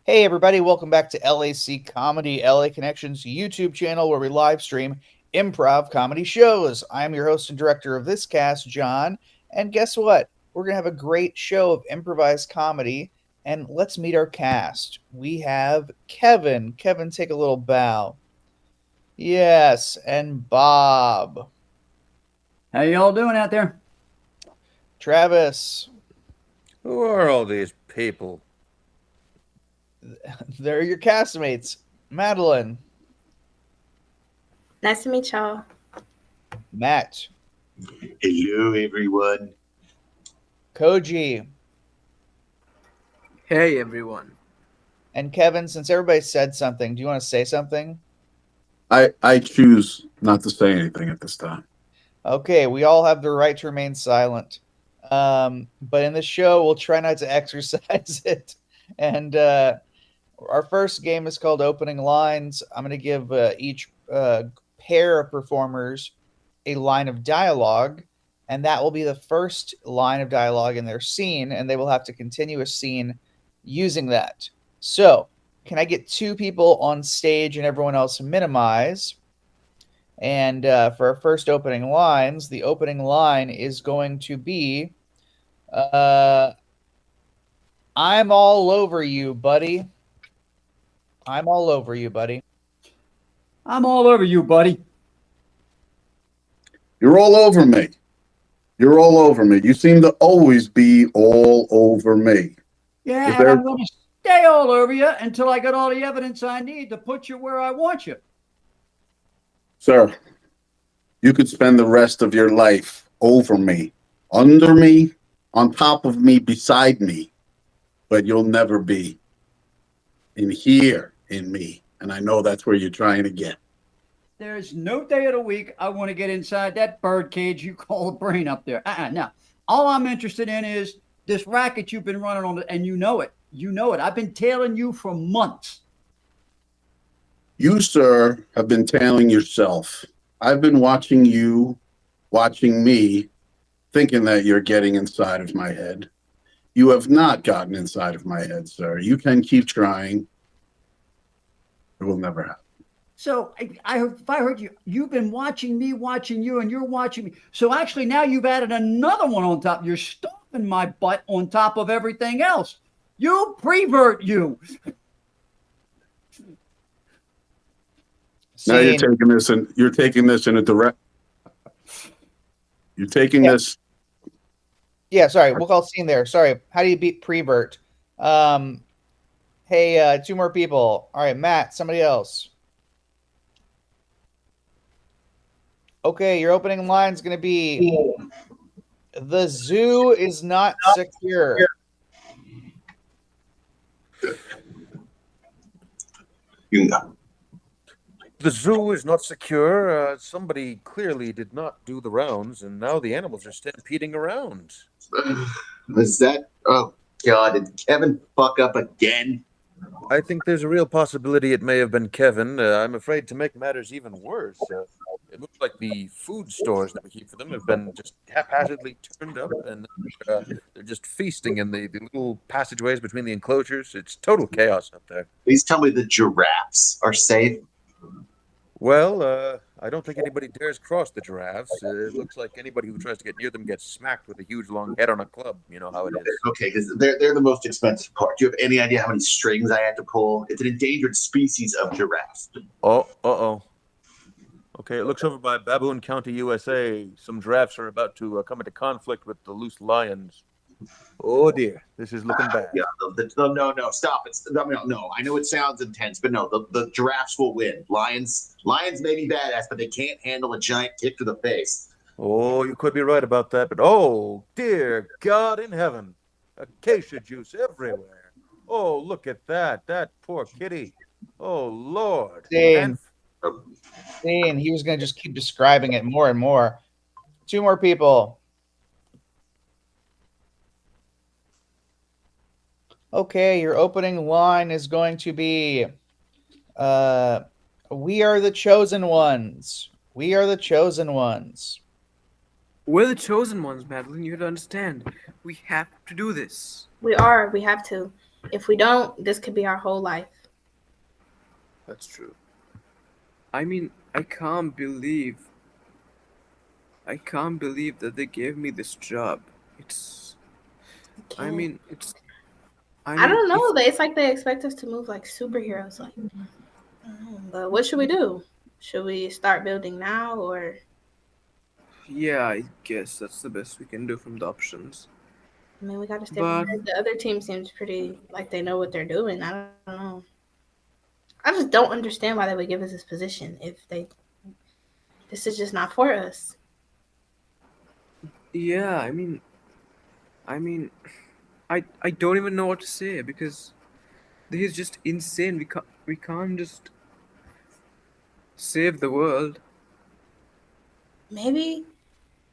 Hey everybody, welcome back to LAC Comedy, LA Connections YouTube channel where we live stream improv comedy shows. I'm your host and director of this cast, John, and guess what? We're going to have a great show of improvised comedy, and let's meet our cast. We have Kevin. Kevin, take a little bow. Yes, and Bob. How y'all doing out there? Travis. Who are all these people? They're your castmates. Madeline. Nice to meet y'all. Matt. Hello, everyone. Koji. Hey, everyone. And Kevin, since everybody said something, do you want to say something? I choose not to say anything at this time. Okay, we all have the right to remain silent. But in the show, we'll try not to exercise it. And our first game is called Opening Lines. I'm going to give each pair of performers a line of dialogue, and that will be the first line of dialogue in their scene, and they will have to continue a scene using that. So, can I get two people on stage and everyone else minimize? And for our first opening lines, the opening line is going to be, I'm all over you, buddy. I'm all over you, buddy. I'm all over you, buddy. You're all over me. You're all over me. You seem to always be all over me. Yeah, Is and there- I'm going to stay all over you until I get all the evidence I need to put you where I want you. Sir, you could spend the rest of your life over me, under me, on top of me, beside me, but you'll never be in here in me. And I know that's where you're trying to get. There's no day of the week I want to get inside that bird cage you call a brain up there. Now, all I'm interested in is this racket you've been running on, and you know it. You know it. I've been tailing you for months. You, sir, have been tailing yourself. I've been watching you, watching me, thinking that you're getting inside of my head. You have not gotten inside of my head, sir. You can keep trying. It will never happen. So if I heard you, you've been watching me, watching you, and you're watching me. So actually now you've added another one on top. You're stomping my butt on top of everything else. You prevert you. Now you're Scene. taking this in a direct. You're taking this. Yeah, sorry. We'll call scene there. Sorry. How do you beat prevert? Hey, two more people. All right, Matt, somebody else. Okay, your opening line is going to be, the zoo is not secure. The zoo is not secure. Somebody clearly did not do the rounds, and now the animals are stampeding around. Was that? Oh God! Did Kevin fuck up again? I think there's a real possibility it may have been Kevin. I'm afraid to make matters even worse. It looks like the food stores that we keep for them have been just haphazardly turned up, and they're just feasting in the little passageways between the enclosures. It's total chaos up there. Please tell me the giraffes are safe. Well, I don't think anybody dares cross the giraffes. It looks like anybody who tries to get near them gets smacked with a huge long head on a club. You know how it is. Okay, because they're the most expensive part. Do you have any idea how many strings I have to pull? It's an endangered species of giraffe. Oh, uh-oh. Okay, it looks over by Baboon County, USA. Some giraffes are about to come into conflict with the loose lions. Oh dear, this is looking bad. Yeah, no, stop it. No, I know it sounds intense, but no, the giraffes will win. Lions may be badass, but they can't handle a giant kick to the face. Oh, you could be right about that, but oh dear God in heaven, acacia juice everywhere. Oh, look at that poor kitty. Oh Lord. Scene. He was going to just keep describing it more and more. Two more people. Okay, your opening line is going to be, we are the chosen ones. We are the chosen ones. We're the chosen ones, Madeline. You have to understand. We have to do this. We are. We have to. If we don't, this could be our whole life. That's true. I mean, I can't believe that they gave me this job. It's. I Can't. mean, it's. I I mean, don't if know. It's like they expect us to move like superheroes. Like, I don't know. But what should we do? Should we start building now or? yeah, I guess that's the best we can do from the options. I mean, we got to stay But prepared. The other team seems pretty like they know what they're doing. I don't know. I just don't understand why they would give us this position if this is just not for us. yeah, I mean, I don't even know what to say because this is just insane. We can't just save the world. Maybe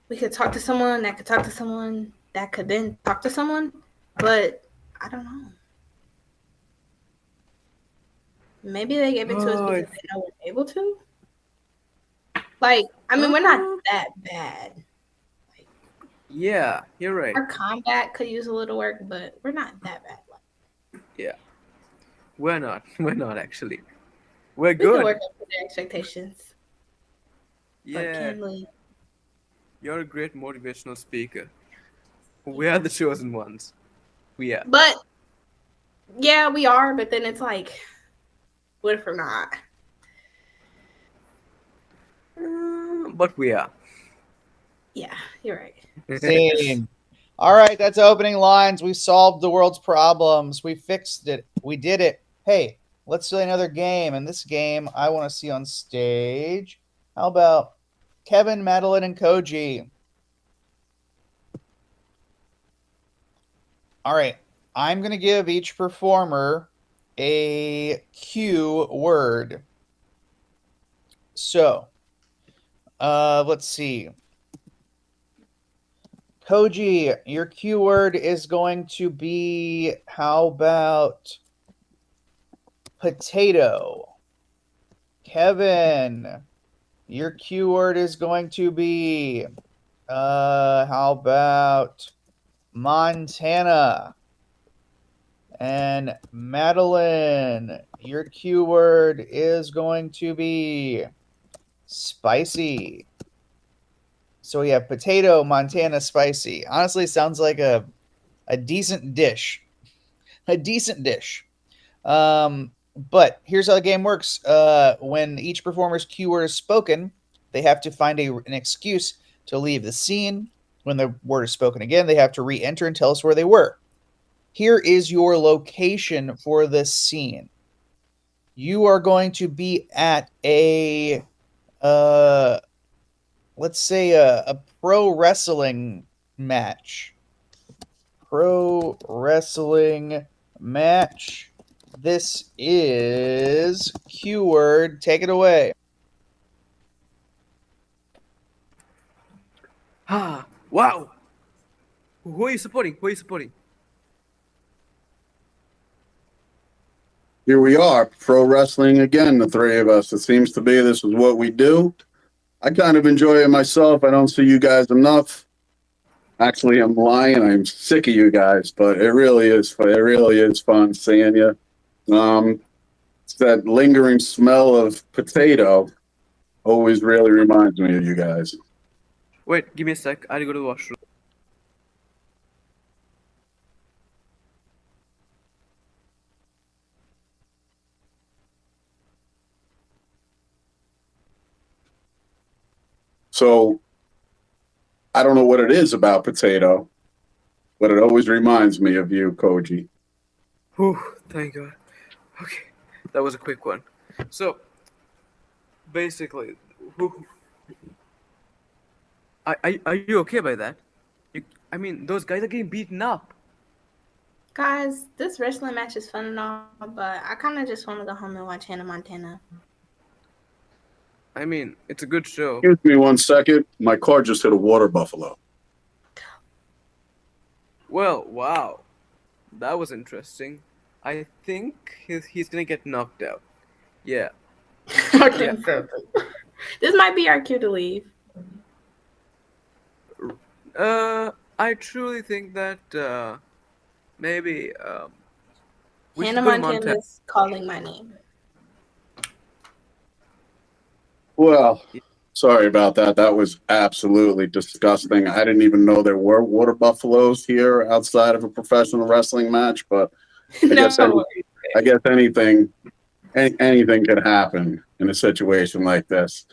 we could talk to someone that could talk to someone that could then talk to someone, but I don't know. Maybe they gave it to us Oh, because they know we're able to. Like, I mean, we're not that bad. yeah, you're right. Our combat could use a little work, but we're not that bad. Yeah, we're not. We're not actually. We're We could good. work up to their expectations, but Yeah, can we? you're a great motivational speaker. We are the chosen ones. We are. But yeah, we are. But then it's like, what if we're not? But we are. Yeah, you're right. Scene. All right, that's opening lines. We solved the world's problems. We fixed it. We did it. Hey, let's play another game. And this game I want to see on stage. How about Kevin, Madeline, and Koji? All right, I'm going to give each performer a cue word. So, let's see. Koji, your cue word is going to be, how about potato? Kevin, your cue word is going to be, how about Montana? And Madeline, your cue word is going to be spicy. So we have potato, Montana, spicy. Honestly, sounds like a decent dish. A decent dish. But here's how the game works. When each performer's cue word is spoken, they have to find an excuse to leave the scene. When the word is spoken again, they have to re-enter and tell us where they were. Here is your location for this scene. You are going to be at a let's say a pro wrestling match. Pro wrestling match. This is cue word. Take it away. Ah, wow. Who are you supporting? Who are you supporting? Here we are, pro wrestling again, the three of us. It seems to be this is what we do. I kind of enjoy it myself. I don't see you guys enough. Actually, I'm lying. I'm sick of you guys, but it really is fun. It really is fun seeing you. It's that lingering smell of potato always really reminds me of you guys. Wait, give me a sec. I'll go to the washroom. So I don't know what it is about potato, but it always reminds me of you, Koji. Whew, thank God. Okay, that was a quick one. So, basically, are you okay by that? I mean, those guys are getting beaten up. Guys, this wrestling match is fun and all, but I kind of just want to go home and watch Hannah Montana. I mean, it's a good show. Excuse me 1 second. My car just hit a water buffalo. Well, wow. That was interesting. I think he's gonna get knocked out. Yeah. Okay, this might be our cue to leave. I truly think that maybe We Hannah should go to Montana Montana. is calling my name. Well, sorry about that. That was absolutely disgusting. I didn't even know there were water buffaloes here outside of a professional wrestling match, but I guess No any, worries. I guess anything could happen in a situation like this.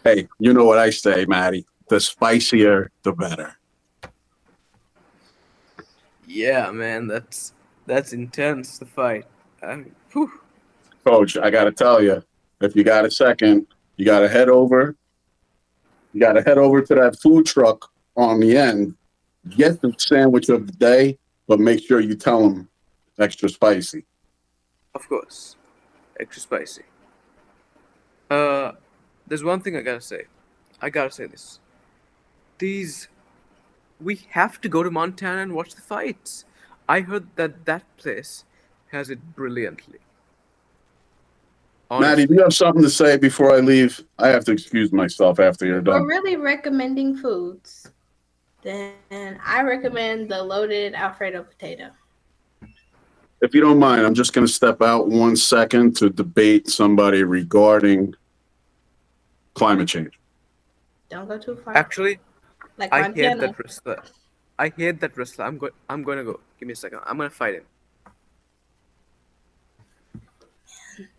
Hey, you know what I say, Maddie? The spicier, the better. Yeah, man, that's intense. The fight. I mean, whew. Coach, I got to tell you, if you got a second, you got to head over. You got to head over to that food truck on the end. Get the sandwich of the day, but make sure you tell them it's extra spicy. Of course, extra spicy. There's one thing I gotta say. I gotta say this. We have to go to Montana and watch the fights. I heard that place has it brilliantly. Maddie, Honestly. do you have something to say before I leave? I have to excuse myself after you're If we're done. really recommending foods, then I recommend the loaded Alfredo potato. If you don't mind, I'm just going to step out 1 second to debate somebody regarding climate change. Don't go too far. Actually, Like I hate Montana. that wrestler. I hate that wrestler. I'm gonna go. Give me a second. I'm gonna fight him.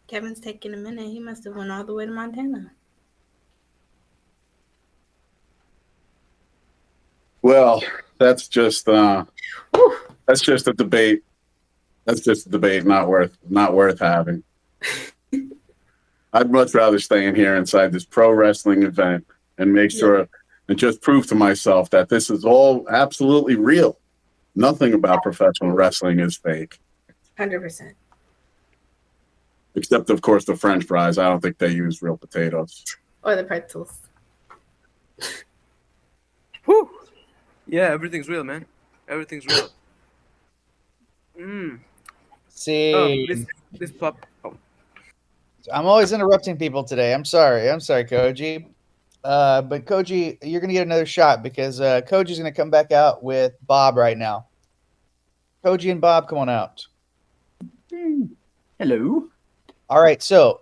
Kevin's taking a minute. He must have went all the way to Montana. Well, that's just Whew. a debate. That's just a debate not worth having. I'd much rather stay in here inside this pro wrestling event and make sure and just prove to myself that this is all absolutely real. Nothing about professional wrestling is fake. 100%. Except, of course, the French fries. I don't think they use real potatoes. Or the pretzels. Whew. Yeah, everything's real, man. Everything's real. Oh, See, this pop. Oh, I'm always interrupting people today. I'm sorry, Koji. But Koji, you're gonna get another shot because Koji's gonna come back out with Bob right now. Koji and Bob, come on out. Hello. All right, so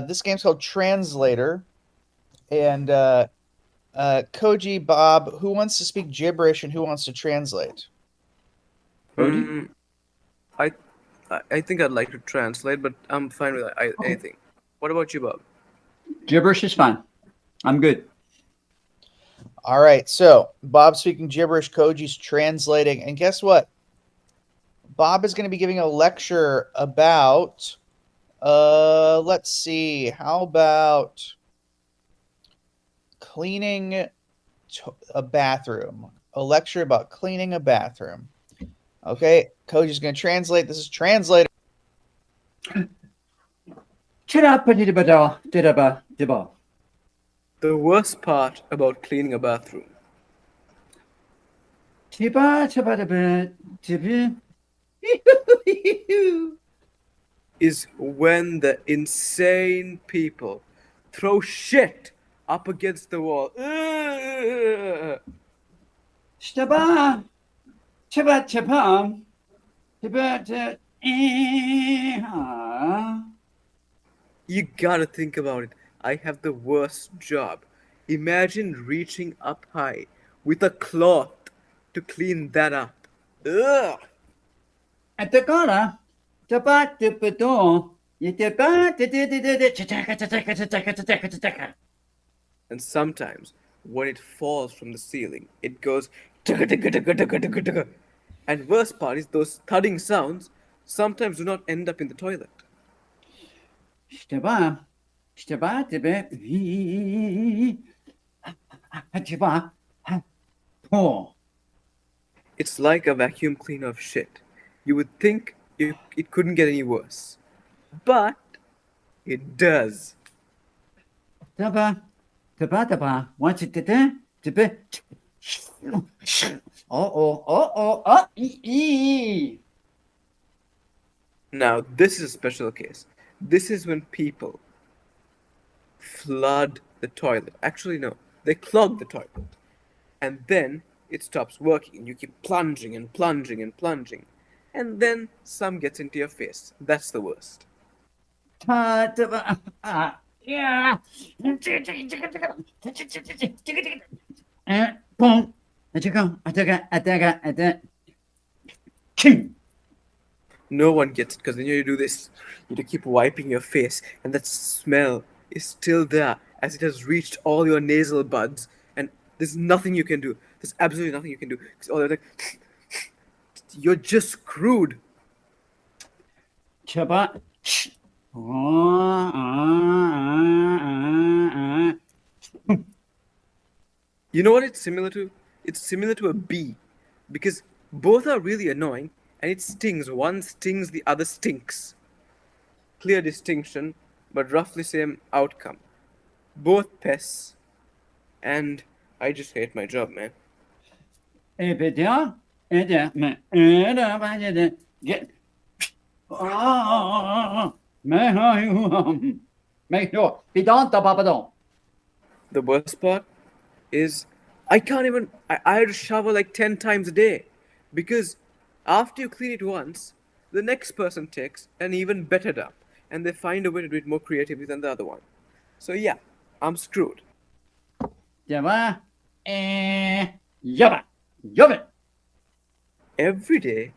this game's called Translator, and Koji, Bob, who wants to speak gibberish and who wants to translate? I think I'd like to translate, but I'm fine with anything. What about you, Bob? Gibberish is fine. I'm good. All right, so Bob's speaking gibberish, Koji's translating, and guess what? Bob is going to be giving a lecture about, let's see, how about cleaning a bathroom? A lecture about cleaning a bathroom. Okay, Koji's going to translate. This is translator. The worst part about cleaning a bathroom is when the insane people throw shit up against the wall. Ugh. You gotta think about it. I have the worst job. Imagine reaching up high with a cloth to clean that up. Ugh. And sometimes when it falls from the ceiling, it goes and worst part is those thudding sounds sometimes do not end up in the toilet. It's like a vacuum cleaner of shit. You would think it couldn't get any worse. But it does. Now, this is a special case. This is when people flood the toilet. Actually, no, they clog the toilet. And then it stops working. You keep plunging and plunging and plunging. and then some gets into your face. That's the worst. Yeah. Boom. No one gets it because then you do this. You have to keep wiping your face, and that smell is still there as it has reached all your nasal buds, and there's nothing you can do. There's absolutely nothing you can do. 'Cause all they're like, you're just screwed. Chaba. You know what it's similar to? It's similar to a bee, because both are really annoying, and it stings. One stings, the other stinks. Clear distinction, but roughly same outcome. Both pests, and I just hate my job, man. Get. The worst part is I can't even. I have to shower like 10 times a day, because after you clean it once, the next person takes an even better dump, and they find a way to do it more creatively than the other one. So yeah, I'm screwed. Every day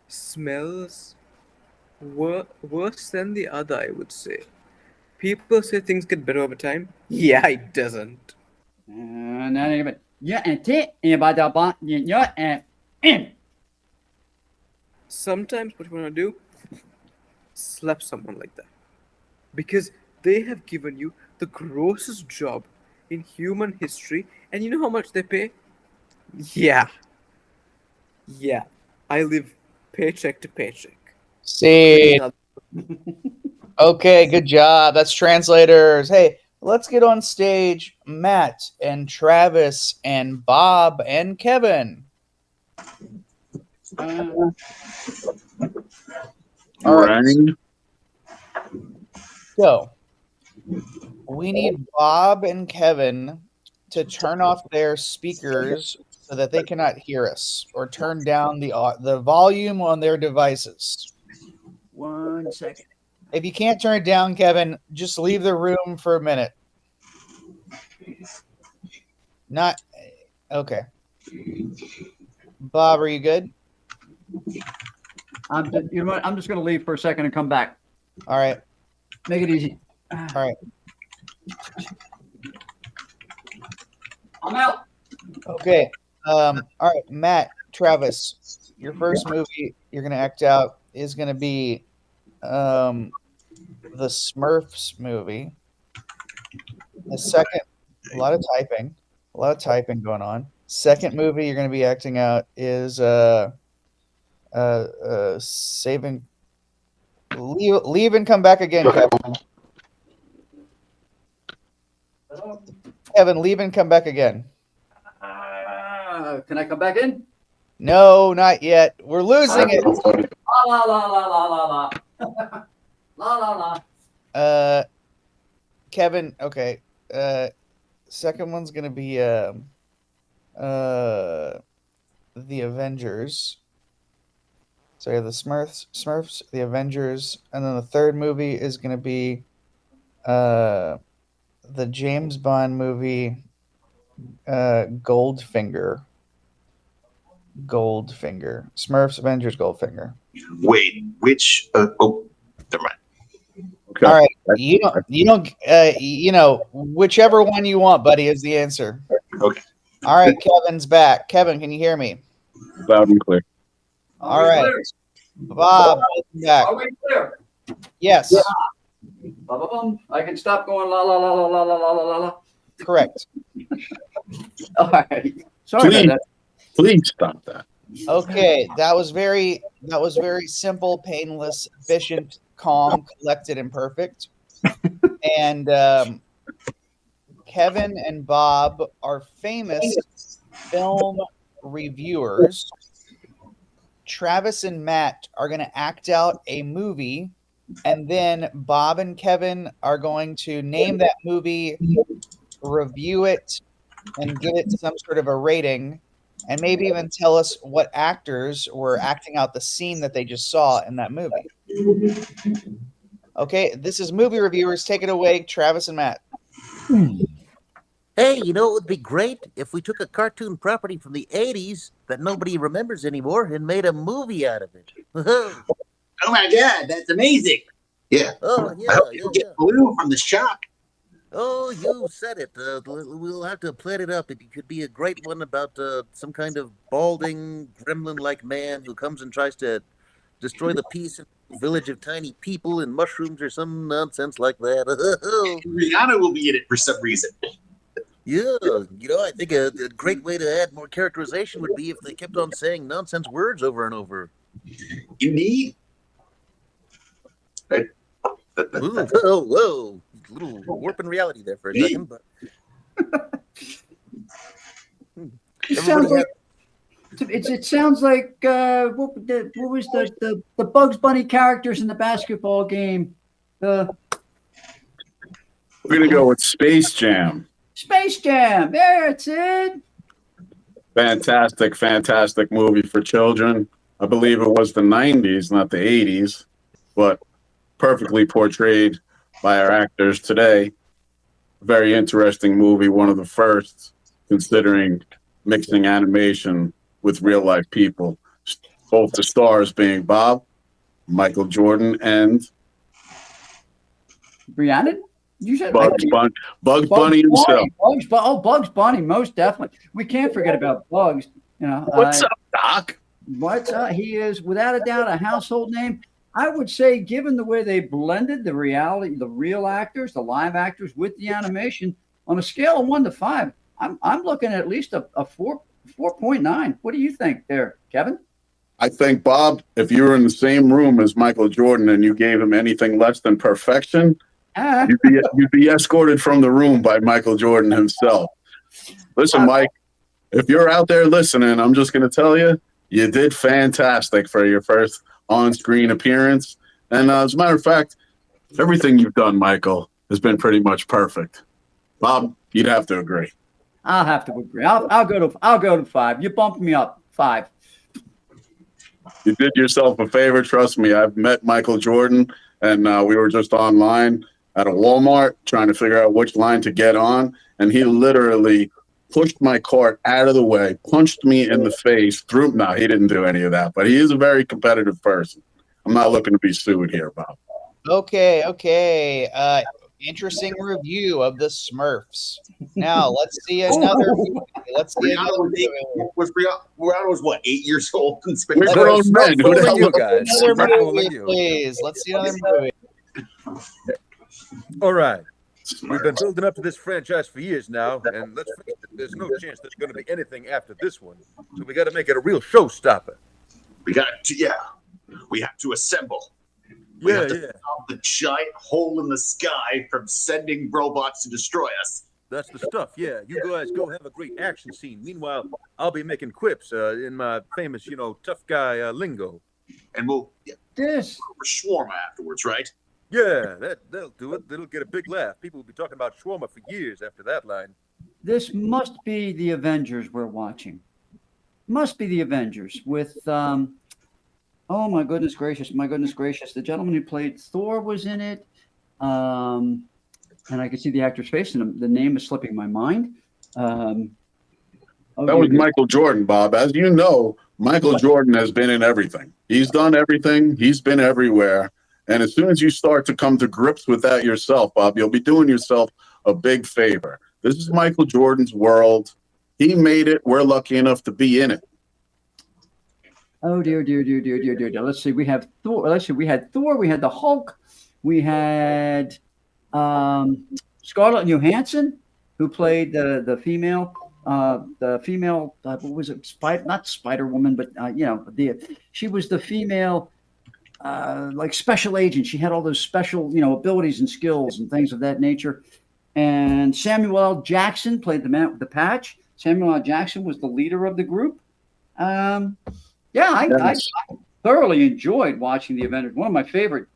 smells worse than the other, I would say. People say things get better over time. Yeah, it doesn't. Sometimes what you want to do, slap someone like that. Because they have given you the grossest job in human history, and you know how much they pay? Yeah. Yeah. I live paycheck to paycheck. See. Okay, good job. That's translators. Hey, let's get on stage Matt and Travis and Bob and Kevin. All right. So, we need Bob and Kevin to turn off their speakers so that they cannot hear us, or turn down the volume on their devices. 1 second. If you can't turn it down, Kevin, just leave the room for a minute. Not okay. Bob, are you good? You know what? I'm just going to leave for a second and come back. All right. Make it easy. All right. I'm out. Okay. All right, Matt, Travis, your first movie you're gonna act out is gonna be the Smurfs movie. The second, a lot of typing going on. Second movie you're gonna be acting out is saving. Leave and come back again, Kevin. Kevin, leave and come back again. Can I come back in? No, not yet. We're losing it. La la la la la la la. La la la. Kevin, okay. Second one's gonna be the Avengers. So yeah, the Smurfs, the Avengers, and then the third movie is gonna be the James Bond movie, Goldfinger. Smurfs, Avengers, Goldfinger. Wait, which? Oh, never mind. Okay. All right, you know, whichever one you want, buddy, is the answer. Okay. All right, Kevin's back. Kevin, can you hear me? Loud and clear. All right, Bob, welcome back. Are we clear? Yes, Ba-ba-bum. I can stop going la la la la la la la la la. correct. All right. Sorry Please. about that. Please stop that. Okay, that was very simple, painless, efficient, calm, collected, and perfect. And Kevin and Bob are famous film reviewers. Travis and Matt are going to act out a movie, and then Bob and Kevin are going to name that movie, review it, and give it some sort of a rating. and maybe even tell us what actors were acting out the scene that they just saw in that movie. Okay, this is Movie Reviewers. Take it away, Travis and Matt. Hey, you know, it would be great if we took a cartoon property from the 80s that nobody remembers anymore and made a movie out of it. Oh, Oh my god, that's amazing! Yeah. yeah, I hope yeah, you yeah. get blue from the shock. Oh, you said it. We'll have to plan it up. It could be a great one about some kind of balding, gremlin-like man who comes and tries to destroy the peace of a village of tiny people and mushrooms or some nonsense like that. Rihanna will be in it for some reason. Yeah, you know, I think a great way to add more characterization would be if they kept on saying nonsense words over and over. Indeed. Ooh, whoa. Little warp in reality there for a second, but It sounds like it sounds like what was the Bugs Bunny characters in the basketball game? The We're gonna go with Space Jam. Space Jam. There it's it. Fantastic movie for children. I believe it was the 90s, not the 80s, but perfectly portrayed by our actors today. Very interesting movie, one of the first, considering mixing animation with real life people. Both the stars being Bob, Michael Jordan, and Brianna? You said Bugs Bunny himself. Bugs Bunny, most definitely. We can't forget about Bugs. You know, What's up, Doc? He is without a doubt a household name. I would say, given the way they blended the reality, the real actors, the live actors with the animation, on a scale of 1 to 5, I'm looking at least a 4.9. What do you think there, Kevin? I think, Bob, if you were in the same room as Michael Jordan and you gave him anything less than perfection, you'd be escorted from the room by Michael Jordan himself. Listen, Mike, if you're out there listening, I'm just going to tell you, you did fantastic for your first on-screen appearance. And as a matter of fact, everything you've done, Michael, has been pretty much perfect. Bob, you'd have to agree. I'll have to agree. I'll go to 5. You bumped me up 5. You did yourself a favor. Trust me, I've met Michael Jordan, and we were just online at a Walmart trying to figure out which line to get on, and he literally pushed my cart out of the way, punched me in the face, no, he didn't do any of that, but he is a very competitive person. I'm not looking to be sued here, Bob. Okay. Interesting review of the Smurfs. Now let's see another movie. Rihanna was what, 8 years old? We're grown men. Who the hell you guys? Another movie, please. Let's see another movie. All right. We've been building up to this franchise for years now, and let's face it, there's no chance there's going to be anything after this one. So we got to make it a real showstopper. We have to assemble. We have to stop the giant hole in the sky from sending robots to destroy us. That's the stuff, yeah. You guys go have a great action scene. Meanwhile, I'll be making quips in my famous, tough guy lingo. And we'll This shawarma afterwards, right? Yeah, that'll do it. That'll get a big laugh. People will be talking about shawarma for years after that line. this must be the Avengers we're watching. Must be the Avengers with oh my goodness gracious, the gentleman who played Thor was in it. And I can see the actor's face, and the name is slipping my mind. That was Michael Jordan, Bob. As you know, Michael Jordan has been in everything. He's done everything. He's been everywhere. And as soon as you start to come to grips with that yourself, Bob, you'll be doing yourself a big favor. This is Michael Jordan's world. He made it. We're lucky enough to be in it. Oh dear. Let's see. We have Thor. We had Thor. We had the Hulk. We had Scarlett Johansson, who played the female. What was it? Not Spider Woman, but she was the female. Like special agent. She had all those special, abilities and skills and things of that nature. And Samuel L. Jackson played the man with the patch. Samuel L. Jackson was the leader of the group. I thoroughly enjoyed watching the Avengers. One of my favorite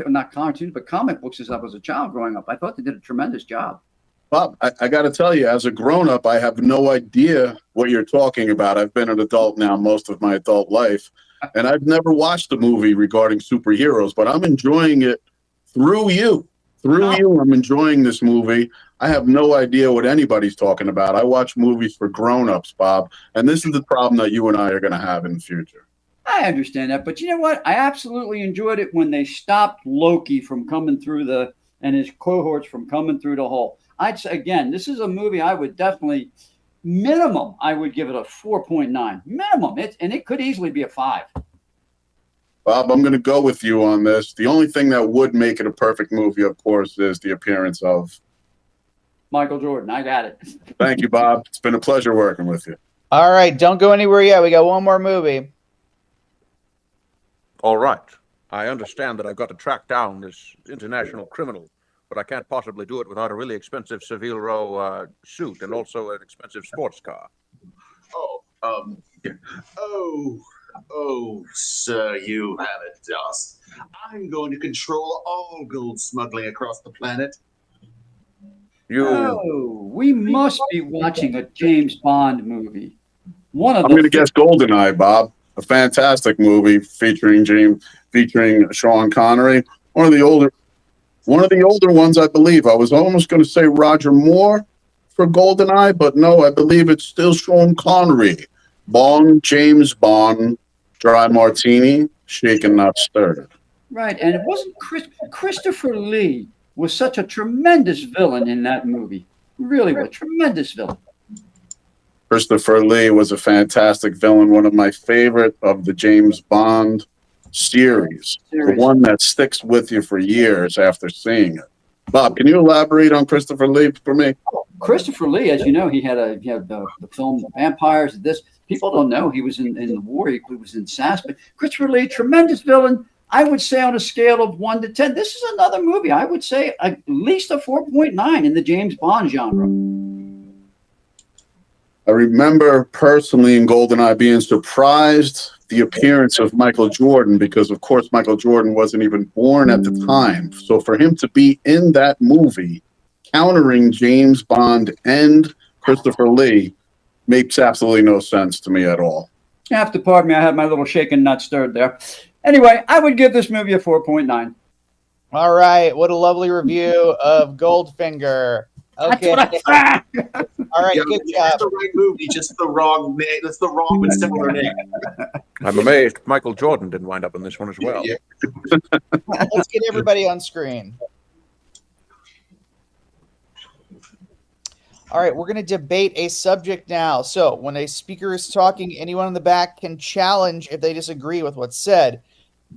not cartoons, but comic books as I was a child growing up. I thought they did a tremendous job. Bob, I got to tell you, as a grown-up, I have no idea what you're talking about. I've been an adult now most of my adult life, and I've never watched a movie regarding superheroes, but I'm enjoying it through you. Through you, I'm enjoying this movie. I have no idea what anybody's talking about. I watch movies for grown-ups, Bob, and this is the problem that you and I are going to have in the future. I understand that, but you know what? I absolutely enjoyed it when they stopped Loki from coming through and his cohorts from coming through the hole. I'd say, again, this is a movie I would definitely, minimum, I would give it a 4.9. Minimum. And it could easily be a 5. Bob, I'm going to go with you on this. The only thing that would make it a perfect movie, of course, is the appearance of Michael Jordan. I got it. Thank you, Bob. It's been a pleasure working with you. All right, don't go anywhere yet. We got one more movie. All right. I understand that I've got to track down this international criminal, but I can't possibly do it without a really expensive Seville Row suit and also an expensive sports car. Oh, sir, you have it, Dust. I'm going to control all gold smuggling across the planet. We must be watching a James Bond movie. I'm going to guess GoldenEye, Bob. A fantastic movie featuring Sean Connery. One of the older ones, I believe. I was almost going to say Roger Moore for GoldenEye, but no, I believe it's still Sean Connery. Bond, James Bond, dry martini, shaken not stirred. Right, and it wasn't Christopher Lee was such a tremendous villain in that movie. Really was a tremendous villain. Christopher Lee was a fantastic villain, one of my favorite of the James Bond series. The one that sticks with you for years after seeing it. Bob, can you elaborate on Christopher Lee for me? Christopher Lee, as you know, he had the film Vampires. People don't know he was in the war. He was in SAS. But Christopher Lee, tremendous villain. I would say on a scale of 1 to 10, this is another movie. I would say at least a 4.9 in the James Bond genre. I remember personally in GoldenEye being surprised the appearance of Michael Jordan because, of course, Michael Jordan wasn't even born at the time. So for him to be in that movie, countering James Bond and Christopher Lee, makes absolutely no sense to me at all. You have to pardon me. I had my little shaken, not stirred there. Anyway, I would give this movie a 4.9. All right. What a lovely review of Goldfinger. Okay. All right. Good job. That's the right movie, just the wrong name. That's the wrong but similar name. I'm amazed Michael Jordan didn't wind up in this one as well. Yeah. Let's get everybody on screen. All right, we're going to debate a subject now. So when a speaker is talking, anyone in the back can challenge if they disagree with what's said.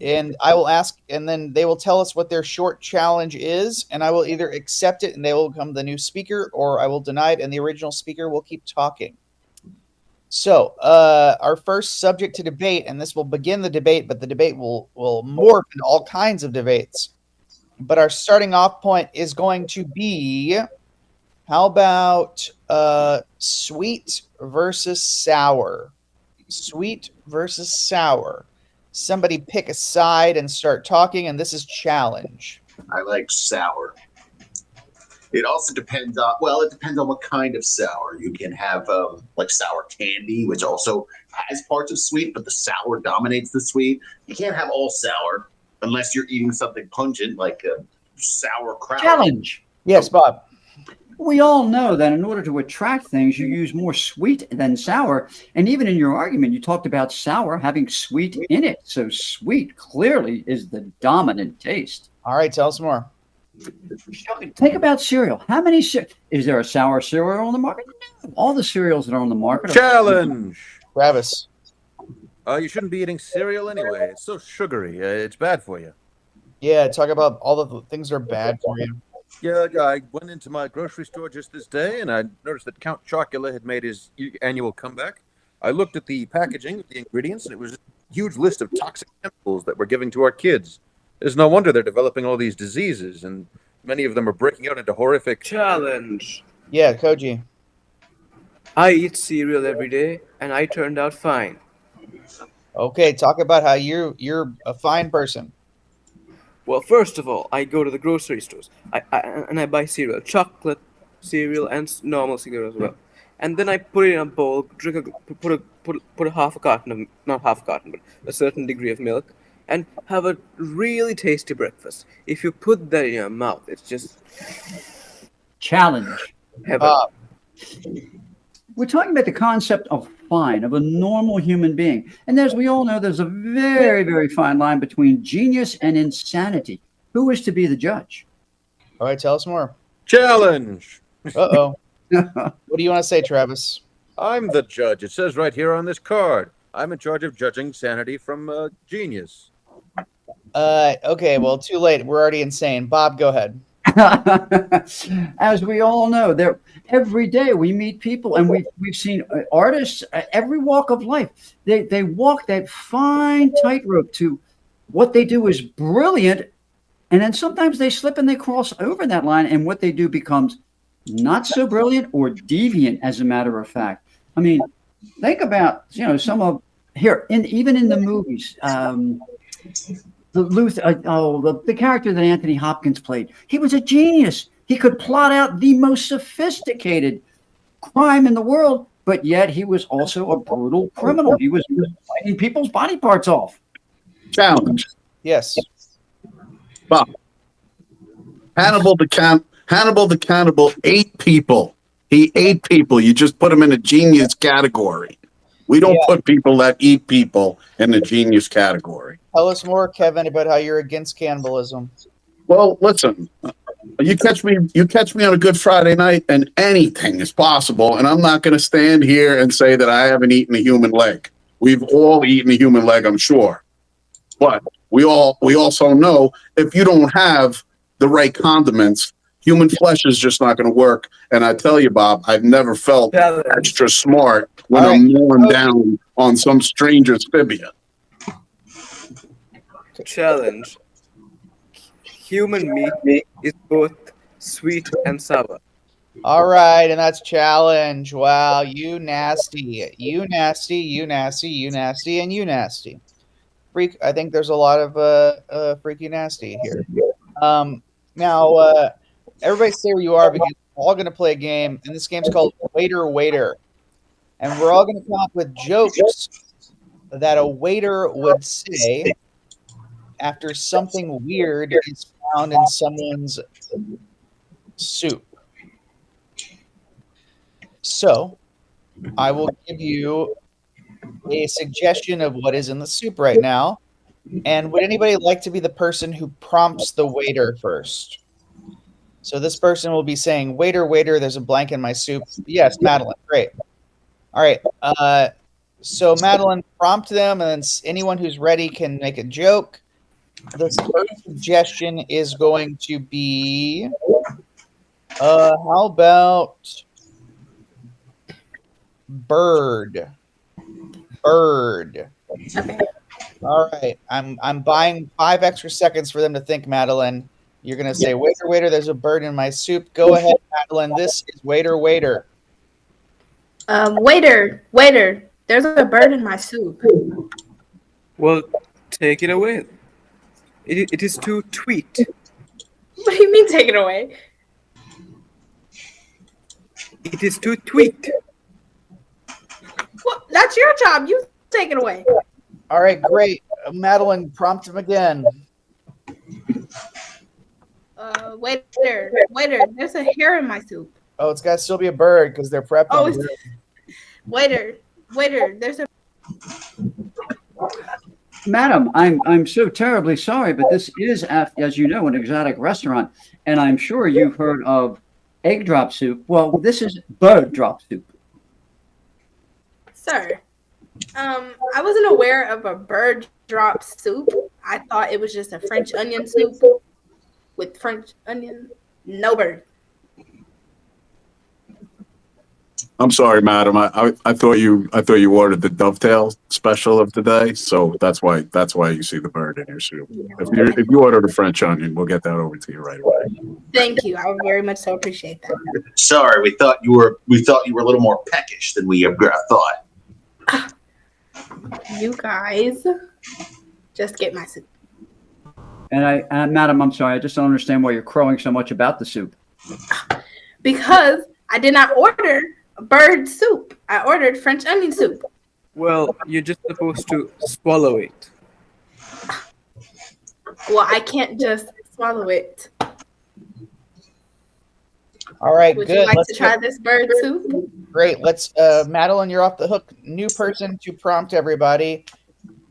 And I will ask, and then they will tell us what their short challenge is, and I will either accept it and they will become the new speaker, or I will deny it and the original speaker will keep talking. So our first subject to debate, and this will begin the debate, but the debate will morph into all kinds of debates. But our starting off point is going to be, how about sweet versus sour? Sweet versus sour. Somebody pick a side and start talking, and this is challenge. I like sour. It also depends on, it depends on what kind of sour. You can have like sour candy, which also has parts of sweet, but the sour dominates the sweet. You can't have all sour unless you're eating something pungent like a sauerkraut. Challenge. Yes, Bob. We all know that in order to attract things, you use more sweet than sour. And even in your argument, you talked about sour having sweet in it. So sweet clearly is the dominant taste. All right, tell us more. Think about cereal. How many is there a sour cereal on the market? No. All the cereals that are on the market are Challenge. Travis. You shouldn't be eating cereal anyway. It's so sugary. It's bad for you. Yeah, talk about all the things that are bad for you. Yeah, I went into my grocery store just this day, and I noticed that Count Chocula had made his annual comeback. I looked at the packaging with the ingredients, and it was a huge list of toxic chemicals that we're giving to our kids. There's no wonder they're developing all these diseases, and many of them are breaking out into horrific... Challenge. Yeah, Koji. I eat cereal every day, and I turned out fine. Okay, talk about how you're a fine person. Well, first of all, I go to the grocery stores, and I buy cereal, chocolate, cereal, and normal cereal as well. And then I put it in a bowl, put a half a carton of, not half a carton, but a certain degree of milk, and have a really tasty breakfast. If you put that in your mouth, it's just Challenge. heaven. We're talking about the concept of fine, of a normal human being. And as we all know, there's a very, very fine line between genius and insanity. Who is to be the judge? All right, tell us more. Challenge. Uh-oh. What do you want to say, Travis? I'm the judge. It says right here on this card. I'm in charge of judging sanity from genius. Okay, well, too late. We're already insane. Bob, go ahead. As we all know, there every day we meet people, and we've seen artists, every walk of life. They walk that fine tightrope to what they do is brilliant, and then sometimes they slip and they cross over that line, and what they do becomes not so brilliant or deviant, as a matter of fact. I mean, think about some of here even in the movies. The character that Anthony Hopkins played, he was a genius. He could plot out the most sophisticated crime in the world, but yet he was also a brutal criminal. He was biting people's body parts off. Challenge. Yes. Bob. Hannibal the Cannibal ate people. He ate people. You just put him in a genius category. We don't put people that eat people in the genius category. Tell us more, Kevin, about how you're against cannibalism. Well, listen, you catch me on a Good Friday night, and anything is possible. And I'm not going to stand here and say that I haven't eaten a human leg. We've all eaten a human leg, I'm sure. But we also know if you don't have the right condiments, human flesh is just not going to work. And I tell you, Bob, I've never felt extra smart when I'm gnawing down on some stranger's fibia. Challenge. Human meat is both sweet and sour. All right, and that's challenge. Wow, you nasty. You nasty, you nasty, you nasty, and you nasty. Freak, I think there's a lot of freaky nasty here. Now, everybody stay where you are because we're all going to play a game, and this game's called Waiter, Waiter. And we're all going to come up with jokes that a waiter would say after something weird is found in someone's soup. So, I will give you a suggestion of what is in the soup right now. And would anybody like to be the person who prompts the waiter first? So this person will be saying, waiter, waiter, there's a blank in my soup. Yes, Madeline, great. All right, so Madeline, prompt them, and then anyone who's ready can make a joke. The first suggestion is going to be, how about bird? Bird. Okay. All right, I'm buying 5 extra seconds for them to think, Madeline. You're going to say, waiter, waiter, there's a bird in my soup. Go ahead, Madeline. This is waiter, waiter. Waiter, waiter, there's a bird in my soup. Well, take it away. It is too tweet. What do you mean take it away? It is too tweet. Well, that's your job. You take it away. All right, great. Madeline, prompt him again. Waiter, waiter, there's a hair in my soup. Oh, it's got to still be a bird because they're prepping. Oh, waiter, waiter, there's a. Madam, I'm so terribly sorry, but this is, as you know, an exotic restaurant, and I'm sure you've heard of egg drop soup. Well, this is bird drop soup. Sir, I wasn't aware of a bird drop soup. I thought it was just a French onion soup with French onion. No bird. I'm sorry, madam. I thought you ordered the dovetail special of today, so that's why you see the bird in your soup. If you ordered a French onion, we'll get that over to you right away. Thank you. I would very much so appreciate that. Sorry, we thought you were a little more peckish than we thought. You guys just get my soup. And madam, I'm sorry. I just don't understand why you're crowing so much about the soup. Because I did not order bird soup. I ordered French onion soup. Well, you're just supposed to swallow it. Well, I can't just swallow it. All right, Would good. you like Let's to try this bird soup? Great. Let's, Madeline, you're off the hook. New person to prompt everybody.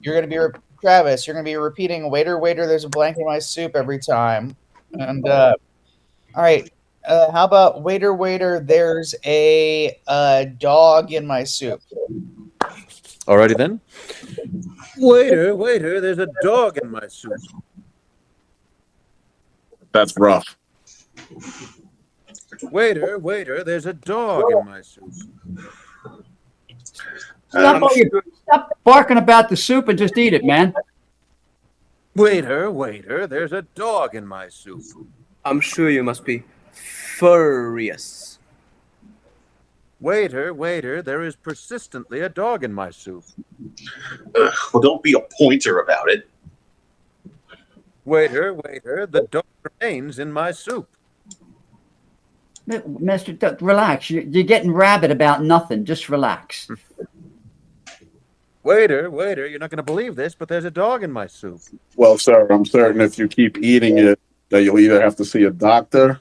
You're going to be Travis. You're going to be repeating, "Waiter, waiter, there's a blank in my soup" every time. And all right, how about "Waiter, waiter, there's a dog in my soup"? Alrighty then. Waiter, waiter, there's a dog in my soup. That's rough. Waiter, waiter, there's a dog in my soup. Stop barking about the soup and just eat it, man. Waiter, waiter, there's a dog in my soup. I'm sure you must be furious. Waiter, waiter, there is persistently a dog in my soup. Well, don't be a pointer about it. Waiter, waiter, the dog remains in my soup. Mister, relax. You're getting rabid about nothing. Just relax. Waiter, waiter, you're not going to believe this, but there's a dog in my soup. Well, sir, I'm certain if you keep eating it, that you'll either have to see a doctor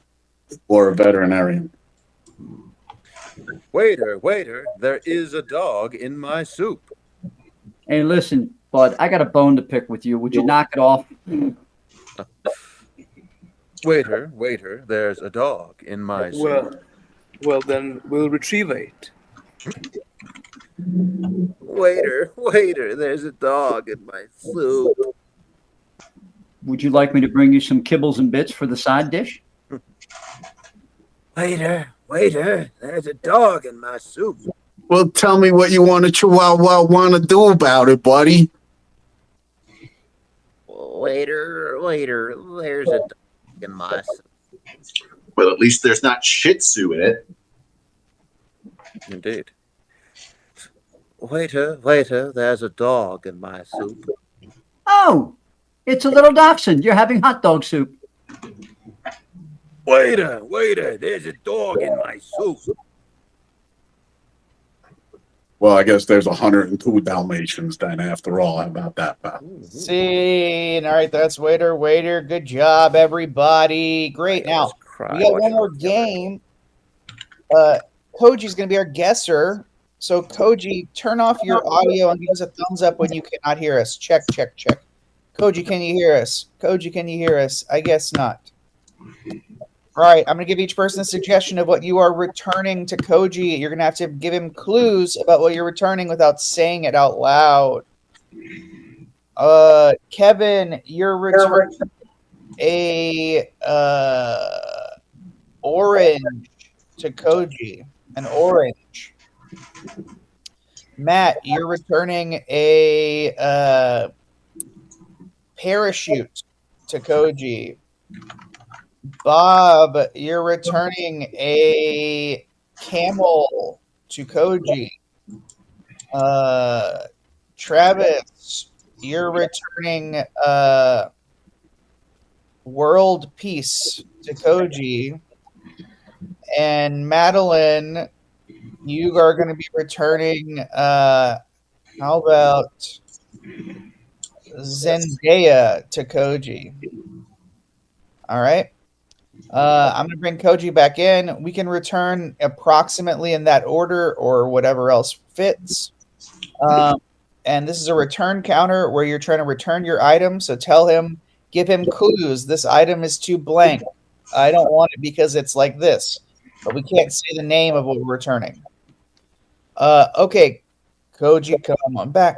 or a veterinarian. Waiter, waiter, there is a dog in my soup. Hey, listen, bud, I got a bone to pick with you. Would you knock it off? Waiter, waiter, there's a dog in my soup. Well, then we'll retrieve it. Waiter, waiter, there's a dog in my soup. Would you like me to bring you some kibbles and bits for the side dish? Waiter, waiter, there's a dog in my soup. Well, tell me what you want to do about it, buddy. Waiter, waiter, there's a dog in my soup. Well, at least there's not Shih Tzu in it. Indeed. Waiter, waiter, there's a dog in my soup. Oh, it's a little dachshund. You're having hot dog soup. Waiter, waiter, there's a dog in my soup. Well, I guess there's 102 Dalmatians then after all. How about that, pal? Scene. All right, that's waiter, waiter. Good job, everybody. Great. Now, we got one more game. Koji's going to be our guesser. So, Koji, turn off your audio and give us a thumbs up when you cannot hear us. Check, check, check. Koji, can you hear us? Koji, can you hear us? I guess not. All right, I'm going to give each person a suggestion of what you are returning to Koji. You're going to have to give him clues about what you're returning without saying it out loud. Kevin, you're returning a orange to Koji. An orange. Matt, you're returning a parachute to Koji. Bob, you're returning a camel to Koji. Travis, you're returning world peace to Koji. And Madeline, you are going to be returning, how about Zendaya to Koji? All right. I'm going to bring Koji back in. We can return approximately in that order or whatever else fits. And this is a return counter where you're trying to return your item. So tell him, give him clues. This item is too blank. I don't want it because it's like this. But we can't say the name of what we're returning. Okay. Koji, come on back.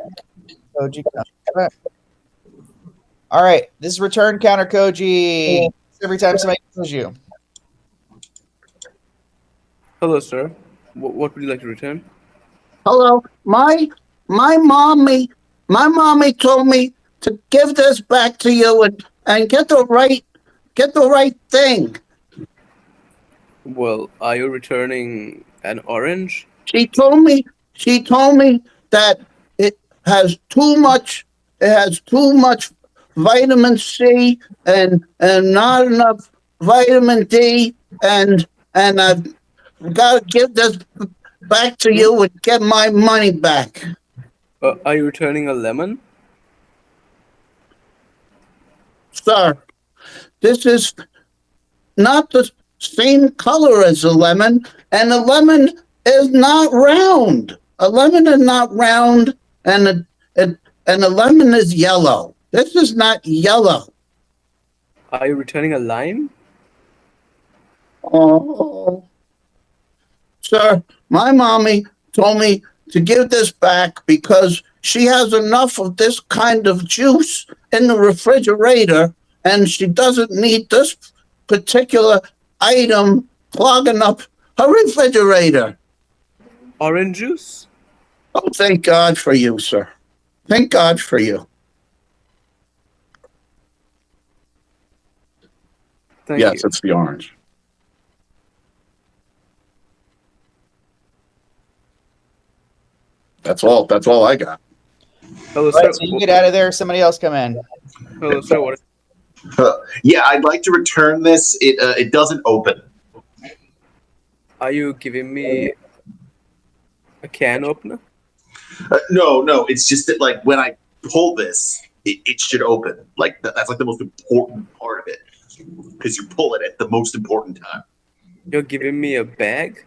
Koji, come back. All right. This is return counter, Koji. Every time somebody calls you. Hello, sir. What would you like to return? Hello, my mommy told me to give this back to you and get the right thing. Well, are you returning an orange? She told me that it has too much vitamin C and not enough vitamin D and and I've got to give this back to you and get my money back. Are you returning a lemon? Sir, this is not the same color as a lemon, and a lemon is not round. A lemon is not round, and a lemon is yellow. This is not yellow. Are you returning a lime? Oh, sir, my mommy told me to give this back because she has enough of this kind of juice in the refrigerator, and she doesn't need this particular item clogging up her refrigerator. Orange juice? Oh, thank God for you, sir. Thank God for you. Thank Yes, you. it's the orange. That's all. That's all I got. Hello, All sir. right, so you get out of there. Somebody else come in. Hello, sir. What? Yeah, I'd like to return this. It doesn't open. Are you giving me a can opener? No. It's just that like when I pull this, it should open. Like that's like the most important part of it because you pull it at the most important time. You're giving me a bag?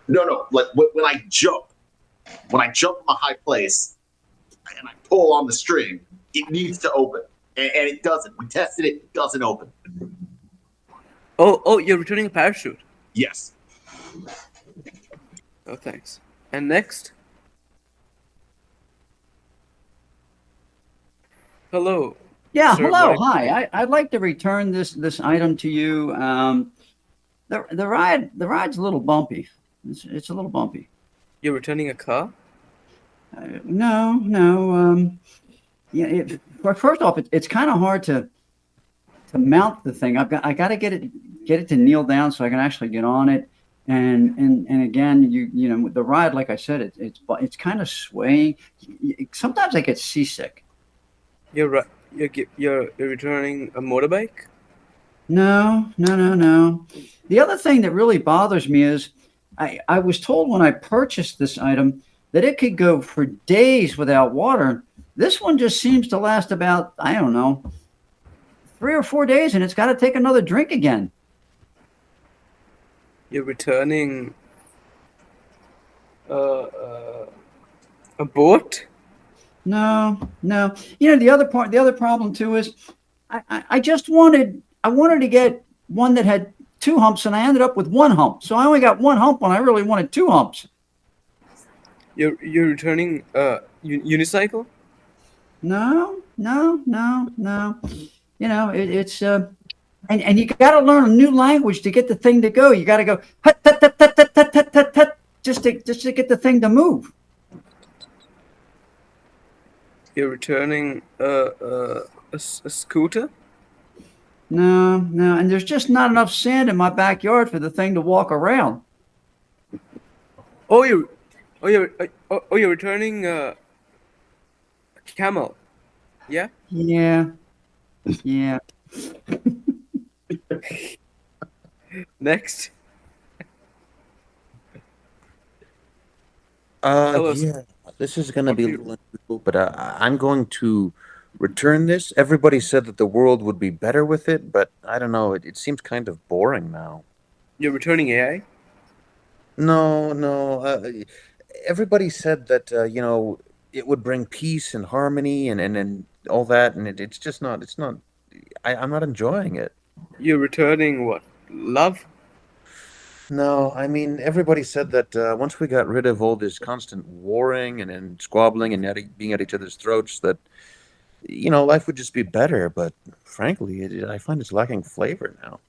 No. Like when I jump from a high place and I pull on the string, it needs to open, and it doesn't. We tested it; it doesn't open. Oh, you're returning a parachute. Yes. Oh, thanks. And next? Hello. Yeah, Sir, hello, what- hi. I'd like to return this item to you. The ride's a little bumpy. It's a little bumpy. You're returning a car? No. Yeah. First off, it's kind of hard to mount the thing. I got to get it to kneel down so I can actually get on it. And again, you know, the ride, like I said, it's kind of swaying. Sometimes I get seasick. You're right. You're returning a motorbike? No. The other thing that really bothers me is I was told when I purchased this item that it could go for days without water. This one just seems to last about, I don't know, 3 or 4 days, and it's got to take another drink again. You're returning a boat? No. You know, the other problem too is I wanted to get one that had 2 humps, and I ended up with 1 hump. So I only got 1 hump when I really wanted 2 humps. You're returning a unicycle? No. You know, it's and you got to learn a new language to get the thing to go. You got to go hut, tut, tut, tut, tut, tut, tut, tut, tut, just to get the thing to move. You're returning a scooter? No, and there's just not enough sand in my backyard for the thing to walk around. You're returning a camel? Yeah. Yeah. Next. Hello, Yeah, this is going to be a little unusual, but I'm going to return this. Everybody said that the world would be better with it, but I don't know. It seems kind of boring now. You're returning AI? No. Everybody said that you know, it would bring peace and harmony and all that, and it's just not. It's not. I'm not enjoying it. You're returning what? Love? No, I mean, everybody said that once we got rid of all this constant warring and squabbling and being at each other's throats, that, you know, life would just be better. But frankly, I find it's lacking flavor now.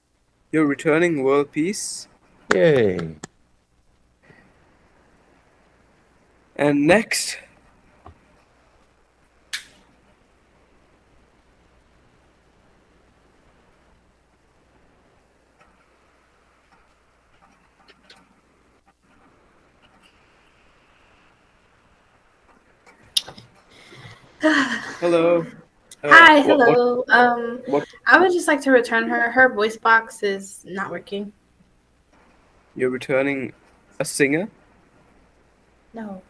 You're returning world peace? Yay. And next. Hello. Hi, what- hello. what- I would just like to return her. Her voice box is not working. You're returning a singer? No.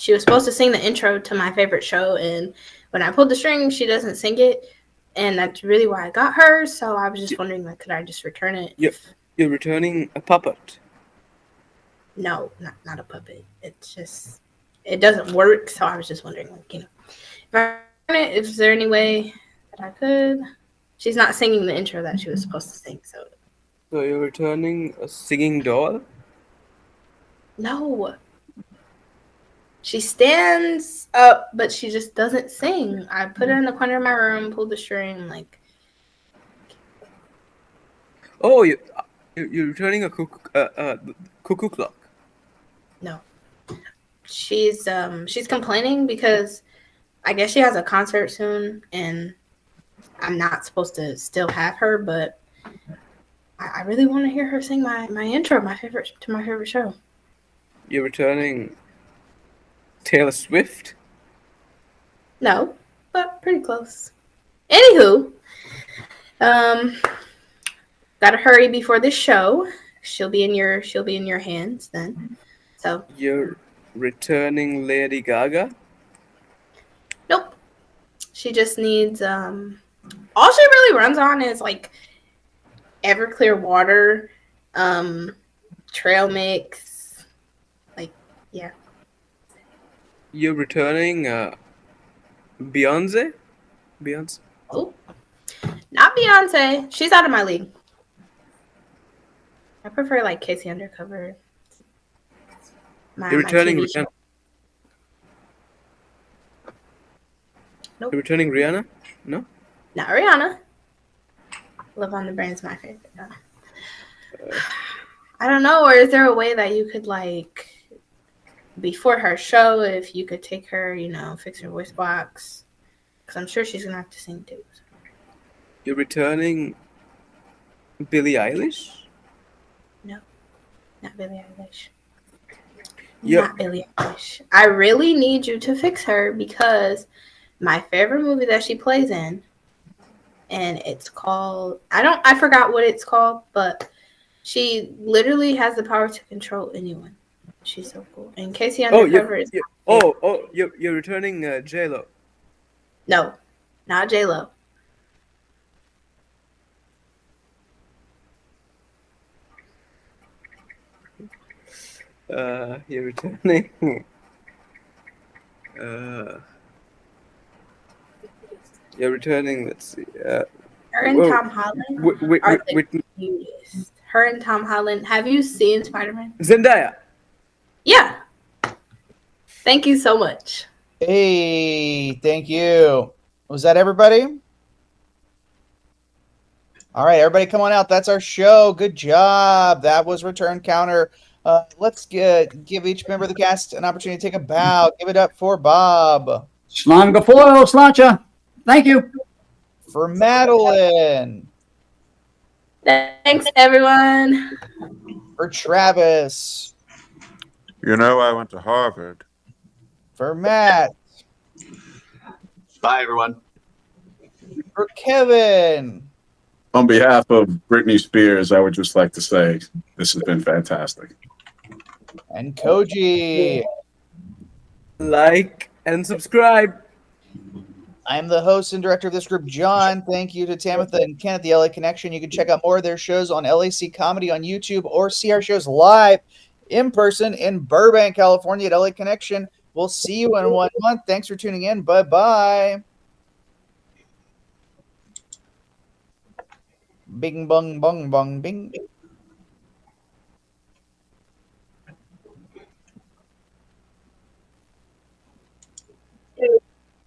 She was supposed to sing the intro to my favorite show, and when I pulled the string, she doesn't sing it, and that's really why I got her. So I was just wondering, like, could I just return it? You're returning a puppet? No, not a puppet. It's just, it doesn't work. So I was just wondering, like, if I return it, is there any way that I could? She's not singing the intro that she was supposed to sing, so. So you're returning a singing doll? No. She stands up, but she just doesn't sing. I put her in the corner of my room, pulled the string, like. Oh, you're returning a cuckoo clock? No. She's complaining because I guess she has a concert soon, and I'm not supposed to still have her, but I really want to hear her sing my intro, my favorite show. You're returning Taylor Swift? No, but pretty close. Anywho, gotta hurry before this show. She'll be in your hands then. So You're returning Lady Gaga? nope. She just needs all she really runs on is like Everclear water, trail mix, like yeah. You're returning Beyonce? Beyonce? Oh, not Beyonce. She's out of my league. I prefer like Casey Undercover. You're returning TV show. Rihanna? Nope. You're returning Rihanna? No? Not Rihanna. Live on the Brain's my favorite. I don't know. Or is there a way that you could like before her show, if you could take her, fix her voice box, because I'm sure she's gonna have to sing too. You're returning Billie Eilish? No, not Billie Eilish. Yep. Not Billie Eilish. I really need you to fix her because my favorite movie that she plays in, and it's called, I forgot what it's called, but she literally has the power to control anyone. She's so cool. And Casey Undercover is. You're returning J-Lo. No, not J-Lo. You're returning. You're returning. Let's see. Her and Tom Holland are the cutest. Her and Tom Holland. Have you seen Spider-Man? Zendaya. Yeah. Thank you so much. Hey, thank you. Was that everybody? All right, everybody come on out. That's our show. Good job. That was Return Counter. Let's give each member of the cast an opportunity to take a bow. Give it up for Bob. Slongafoil, Slancha. Thank you. For Madeline. Thanks, everyone. For Travis. I went to Harvard. For Matt. Bye, everyone. For Kevin. On behalf of Britney Spears, I would just like to say this has been fantastic. And Koji. Like and subscribe. I'm the host and director of this group, John. Thank you to Tamitha and Ken at the LA Connection. You can check out more of their shows on LAC Comedy on YouTube or see our shows live in person in Burbank, California at LA Connection. We'll see you in 1 month. Thanks for tuning in. Bye-bye. Bing, bong, bong, bong, bing.